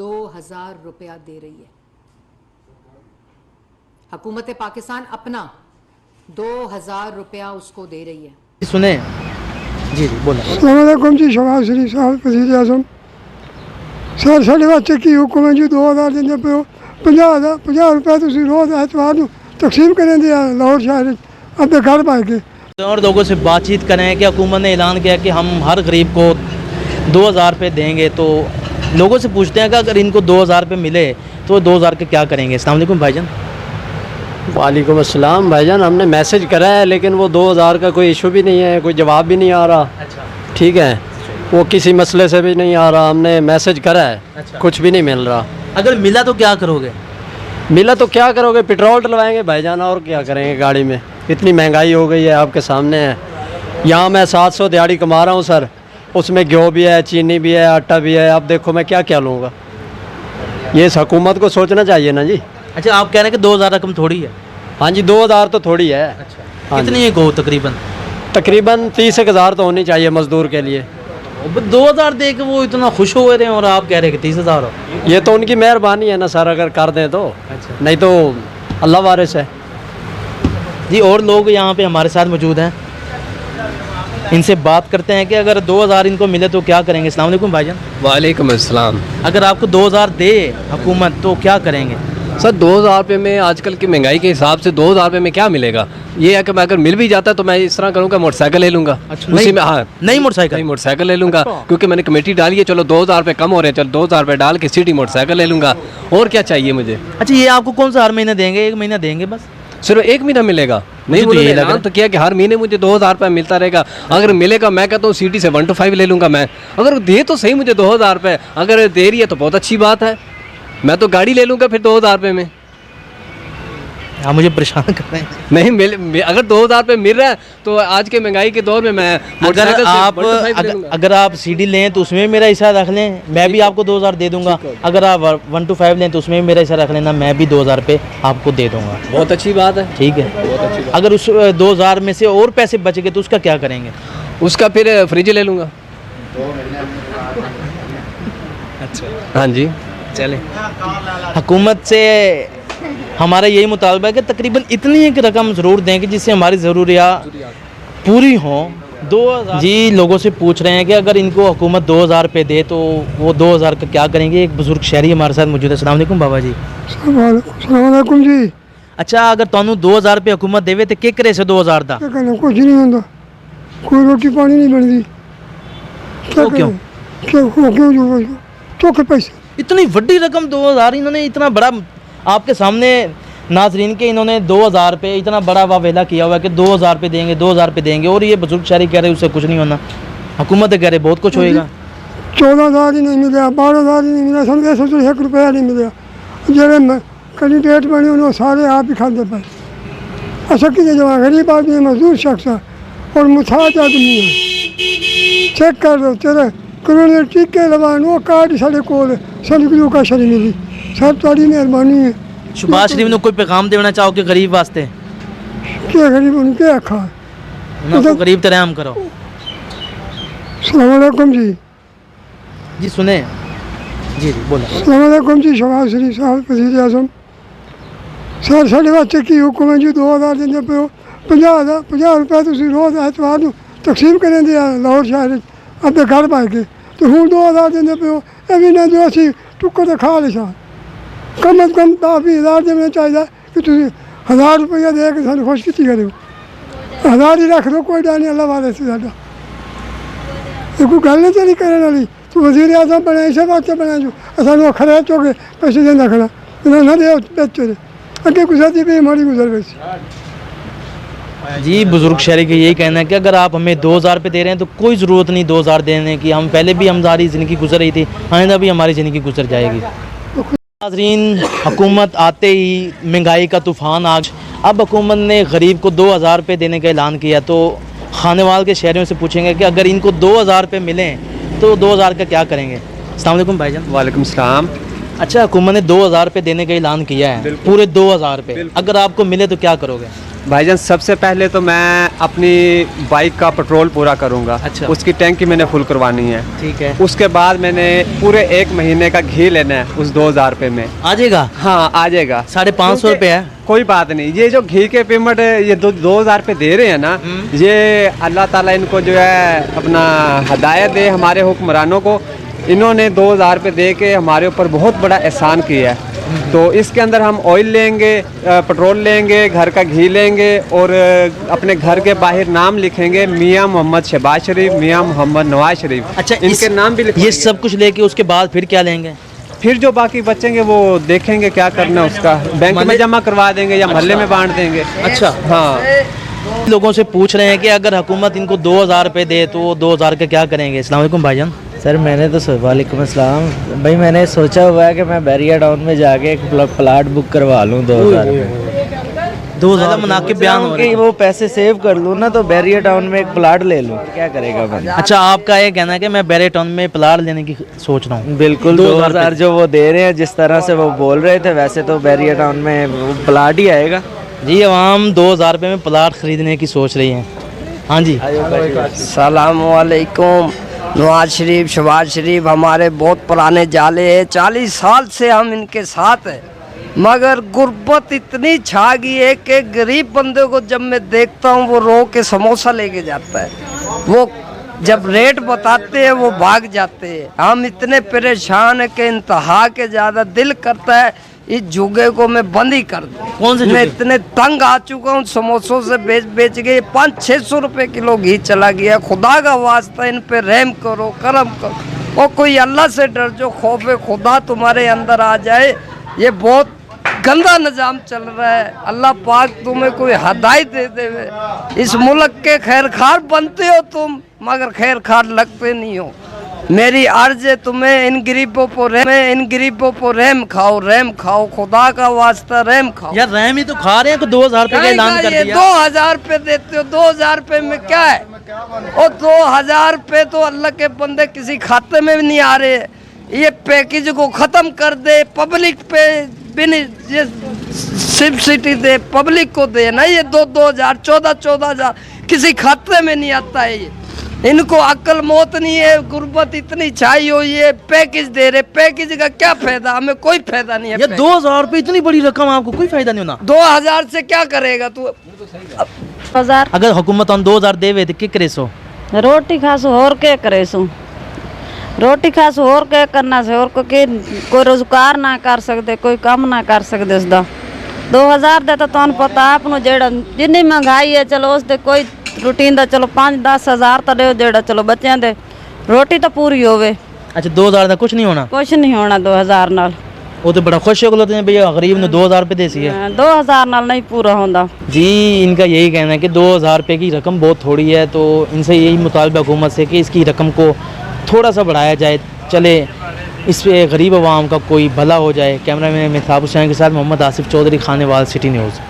2000 रुपया दे रही है। हुकूमत पाकिस्तान अपना 2000 रुपया उसको दे रही है। सुने जी बोला। अस्सलामुअलैकुम जी, शहबाज शरीफ साहब वज़ीर आज़म सर, साढ़े बच्चे की हुक्म है जी 2000 देंगे पे 50 रुपये तुम रोज़ एतवार को तकसीम करें दिया लाहौर शहर अपने घर पा के। और लोगों से बातचीत करें कि हुकूमत ने ऐलान किया कि हम हर गरीब को 2000 रुपये देंगे, तो लोगों से पूछते हैं कि अगर इनको 2000 रुपये मिले तो 2000 के क्या करेंगे। अस्सलाम वालेकुम भाईजान। वालेकुम अस्सलाम भाईजान, हमने मैसेज करा है लेकिन वो 2000 का कोई इशू भी नहीं है, कोई जवाब भी नहीं आ रहा। अच्छा ठीक है, वो किसी मसले से भी नहीं आ रहा, हमने मैसेज करा है। अच्छा। कुछ भी नहीं मिल रहा। अगर मिला तो क्या करोगे? मिला तो क्या करोगे, पेट्रोल डलवाएंगे भाईजान, और क्या करेंगे गाड़ी में। इतनी महंगाई हो गई है, आपके सामने है। यहाँ मैं 700 दिहाड़ी कमा रहा हूँ सर, उसमें घ्यो भी है, चीनी भी है, आटा भी है। अब देखो मैं क्या क्या लूँगा, ये इस हुकूमत को सोचना चाहिए ना जी। अच्छा, आप कह रहे हैं कि 2000 रकम थोड़ी है? हाँ जी, 2000 तो थोड़ी है। अच्छा, हाँ कितनी है को तकरीबन? तकरीबन 30,000 तो होनी चाहिए मजदूर के लिए। 2000 दे के वो इतना खुश हो रहे हैं और आप कह रहे हैं कि 30,000 हो। ये तो उनकी मेहरबानी है ना सर, अगर कर दें तो। अच्छा। नहीं तो अल्लाह वारिस है जी। और लोग यहाँ पे हमारे साथ मौजूद हैं, इनसे बात करते हैं कि अगर 2000 इनको मिले तो क्या करेंगे। अस्सलाम वालेकुम भाईजान। वालेकुम अस्सलाम। अगर आपको 2000 दे हुकूमत तो क्या करेंगे? सर 2000 रुपये में आजकल की महंगाई के हिसाब से 2000 रुपये में क्या मिलेगा। ये है कि मैं अगर मिल भी जाता तो मैं इस तरह करूँगा, मोटरसाइकिल ले लूँगा। अच्छा, उसी में हाँ, नई मोटरसाइकिल ले लूँगा। क्योंकि मैंने कमेटी डाली है, चलो 2000 रुपये कम हो रहे हैं, चलो 2000 रुपये डाल के सिटी मोटरसाइकिल ले लूँगा। और क्या चाहिए मुझे। अच्छा, ये आपको कौन सा हर महीने देंगे? 1 महीना देंगे बस? सिर्फ 1 महीना मिलेगा? नहीं, तो ये ऐलान तो किया कि हर महीने मुझे 2000 रुपये मिलता रहेगा। अगर मिलेगा मैं कहता हूँ सिटी से 1 to 5 ले लूँगा मैं। अगर दे तो सही मुझे 2000 रुपये, अगर दे रही है तो बहुत अच्छी बात है। मैं तो गाड़ी ले लूँगा फिर 2000 रुपये में। आप मुझे परेशान कर रहे हैं। नहीं अगर 2000 रुपये मिल रहा है तो आज के महंगाई के दौर में मैं अगर आप सीडी लें तो उसमें मेरा हिस्सा रख लें, मैं भी आपको 2000 दे दूंगा। अगर आप 1 to 5 लें तो उसमें मेरा हिस्सा रख लेना, मैं भी 2000 रुपये आपको दे दूंगा। बहुत अच्छी बात है। ठीक है, बहुत अच्छी बात। अगर उस 2000 में से और पैसे बच गए तो उसका क्या करेंगे? उसका फिर फ्रिज ले लूँगा। अच्छा हाँ जी। चले, हुकूमत से हमारा यही मुतालबा है कि तकरीबन इतनी एक रकम ज़रूर दें कि जिससे हमारी ज़रूरियात पूरी हों। 2000 जी लोगों से पूछ रहे हैं कि अगर इनको हुकूमत 2000 रुपये दे तो वो 2000 का क्या करेंगे। एक बुजुर्ग शहरी हमारे साथ मौजूद है। अस्सलाम वालेकुम बाबा जी। अस्सलामुअलैकुम जी। अच्छा, अगर तुहानू 2000 रुपये हुकूमत देवे तो क्या करे से 2000 का? क्या करना, कुछ नहीं होता, कोई रोटी पानी नहीं बनती। क्या वो क्यों? क्यों चौके पैसे इतनी बड़ी रकम 2000, इन्होंने इतना बड़ा आपके सामने नाजरीन के इन्होंने 2000 रुपये इतना बड़ा वावेला किया हुआ है कि 2000 रुपये देंगे, 2000 रुपये देंगे, और ये बुजुर्ग शहरी कह रहे उससे कुछ नहीं होना। हुकूमत कह रहे बहुत कुछ होएगा। 14,000 ही नहीं मिला, 12,000 ही नहीं मिला, समझे सोचो 1 रुपया नहीं मिला। जेड़े कैंडिडेट बने उन्होंने सारे आप ही खाते पाए। अच्छा कि जमा गरीब आदमी है, मजदूर शख्स है और मुथाज आदमी है। चेक कर दो तेरे कोरोना टीके लगवाने वो कार्ड साढ़े कोल सभी का शरी मिली। सब तारी मेहरबानी है। शहबाज शरीफ ने कोई पैगाम देना चाहो कि गरीब वास्ते? क्या गरीब उनके आखा है, उनको गरीब तरह हम करो। अस्सलाम वालेकुम जी। जी सुने जी बोला। अस्सलाम वालेकुम जी, शहबाज शरीफ साहब वज़ीर आज़म सर, साढ़े बच्चे की हुक्म है जी 2000 देंगे पे 50 रुपये तुम रोज़ एतवार को तकसीम करें दिया लाहौर शहर अपने घर पा के। तो हूँ 2000 देंगे पे ये भी ना जो असी टुक्कर तो खा ले सा कम अज कम 10,000 देना चाहिए कि तुम 1000 रुपया दे के सानू खुश की करो। 1000 ही रख दो, कोई डर नहीं, अल्लाह वाले से साडा ये कोई गल नहीं चली करने वाली। तू वज़ीर आज़म बने इसे वास्ते बने जो सानू खरे चौके पैसे देना खड़ा ना दे बच्चे दे अगे गुजरती भी हमारी गुजर गई। जी बुजुर्ग शहरी का यही कहना है कि अगर आप हमें 2000 रुपये दे रहे हैं तो कोई ज़रूरत नहीं 2000 देने की। हम पहले भी हमारी ज़िंदगी गुजर रही थी, आइंदा भी हमारी ज़िंदगी गुजर जाएगी। नाज़रीन, हुकूमत आते ही महंगाई का तूफ़ान आ गया। अब हुकूमत ने गरीब को 2000 रुपये देने का ऐलान किया, तो खानेवाल के शहरियों से पूछेंगे कि अगर इनको 2000 रुपये मिलें तो 2000 का क्या करेंगे। अस्सलाम वालेकुम भाईजान। वालेकुम सलाम। अच्छा, हुकूमत ने 2000 रुपये देने का ऐलान किया है, पूरे 2000 रुपये, अगर आपको मिले तो क्या करोगे? भाईजान सबसे पहले तो मैं अपनी बाइक का पेट्रोल पूरा करूंगा। अच्छा। उसकी टैंकी मैंने फुल करवानी है। ठीक है, उसके बाद मैंने पूरे 1 महीने का घी लेना है उस 2000 रुपये में। आ जाएगा। हाँ आ जाएगा। 550 रुपये है। कोई बात नहीं, ये जो घी के पेमेंट ये 2000 रुपये दे रहे हैं ना, ये अल्लाह ताला इनको जो है अपना हदायत दे हमारे हुक्मरानों को। इन्होंने 2000 रुपये दे के हमारे ऊपर बहुत बड़ा एहसान किया है। तो इसके अंदर हम ऑयल लेंगे, पेट्रोल लेंगे, घर का घी लेंगे और अपने घर के बाहर नाम लिखेंगे मियाँ मोहम्मद शहबाज शरीफ, मियाँ मोहम्मद नवाज शरीफ। अच्छा, इनके नाम भी ये लिखेंगे। सब कुछ लेके उसके बाद फिर क्या लेंगे? फिर जो बाकी बचेंगे वो देखेंगे क्या करना है उसका, बैंक में जमा करवा देंगे या मोहल्ले में बांट देंगे। अच्छा, हाँ। लोगों से पूछ रहे हैं कि अगर हुकूमत इनको 2000 रुपये दे तो वो 2000 का क्या करेंगे? अस्सलाम वालेकुम भाईजान। सर मैंने तो वालेकुम अस्सलाम भाई, मैंने सोचा हुआ है कि मैं बैरिया टाउन में जाके एक प्लाट बुक करवा लूँ 2000 में। 2000 मुनाकिब बयान हो रहे कि हैं। वो पैसे सेव कर लूँ ना, तो बैरिया टाउन में एक प्लाट ले लूँ। क्या करेगा मैं? अच्छा, आपका ये कहना है कि मैं बैरिया टाउन में प्लाट लेने की सोच रहा हूँ। बिल्कुल 2000 जो वो दे रहे हैं, जिस तरह से वो बोल रहे थे, वैसे तो बैरिया टाउन में वो प्लाट ही आएगा। जी, आवाम 2000 रुपये में प्लाट खरीदने की सोच रही है। हाँ जी, सलाम वालेकुम। नवाज शरीफ, शहबाज शरीफ हमारे बहुत पुराने जाले हैं, 40 साल से हम इनके साथ हैं, मगर गुर्बत इतनी छा गई है कि गरीब बंदे को जब मैं देखता हूँ वो रो के समोसा लेके जाता है। वो जब रेट बताते हैं वो भाग जाते हैं। हम इतने परेशान हैं कि इंतहा के ज़्यादा दिल करता है इस जुगे को मैं बंद ही कर दूं। कौन से मैं जुगे? इतने तंग आ चुका हूँ समोसों से बेच के 500-600 रुपए किलो घी चला गया। खुदा का वास्ता इन पे रहम करो, करम करो, और कोई अल्लाह से डर, जो खौफ खुदा तुम्हारे अंदर आ जाए। ये बहुत गंदा निज़ाम चल रहा है। अल्लाह पाक तुम्हें कोई हदायत दे दे। इस मुल्क के खैर खार बनते हो तुम, मगर खैर खार लगते नहीं हो। मेरी अर्ज है तुम्हें, इन गरीबों पर रहम खाओ, रहम खाओ, खुदा का वास्ता रहम खाओ। यार रहम ही तो खा रहे हैं, तो 2000 रुपये का ऐलान कर ये दिया। 2000 रुपये देते हो, 2000 रुपये में क्या है? और 2000 रुपये तो अल्लाह के बंदे किसी खाते में भी नहीं आ रहे। ये पैकेज को ख़त्म कर दे, पब्लिक पे बिन ये सब्सिडी दे, पब्लिक को दे ना। ये 2000 14,000 किसी खाते में नहीं आता है। ये इनको अक्ल मौत नहीं है, गुर्बत इतनी छाई हुई है। पैकेज दे रहे, पैकेज का क्या फायदा? हमें कोई फायदा नहीं है। यार 2000 रुपये इतनी बड़ी रकम, आपको कोई फायदा नहीं होना। 2000 से क्या करेगा तू? 2000 अगर हुकूमत हम 2000 देवे तो क्या करे सो? रोटी खासो और क्या करे सो? रोटी खासो और क्या करना से? और कोई रोजगार ना कर सकते, कोई काम ना कर सकते उसका। 2000 दे तो तुम पता आपनो जेड़ा जिन्नी महंगाई है, चलो उससे कोई रूटीन दा चलो 5-10 हज़ार तो दे, जेड़ा चलो बच्चों दे रोटी तो पूरी होवे। अच्छा, 2000 का कुछ नहीं होना? कुछ नहीं होना 2000 नाल। वो तो बड़ा खुश हो गए भैया, गरीब ने 2000 रुपये दे सी है। 2000 नाल नहीं पूरा होता जी। इनका यही कहना है कि 2000 रुपये की रकम बहुत थोड़ी है, तो इनसे यही मुतालबा हुकूमत से कि इसकी रकम को थोड़ा सा बढ़ाया जाए, चले इस पे गरीब आवाम का कोई भला हो जाए। कैमरा मैन मेहताब हुसैन के साथ मोहम्मद आसिफ चौधरी, खानेवाल, सिटी न्यूज़।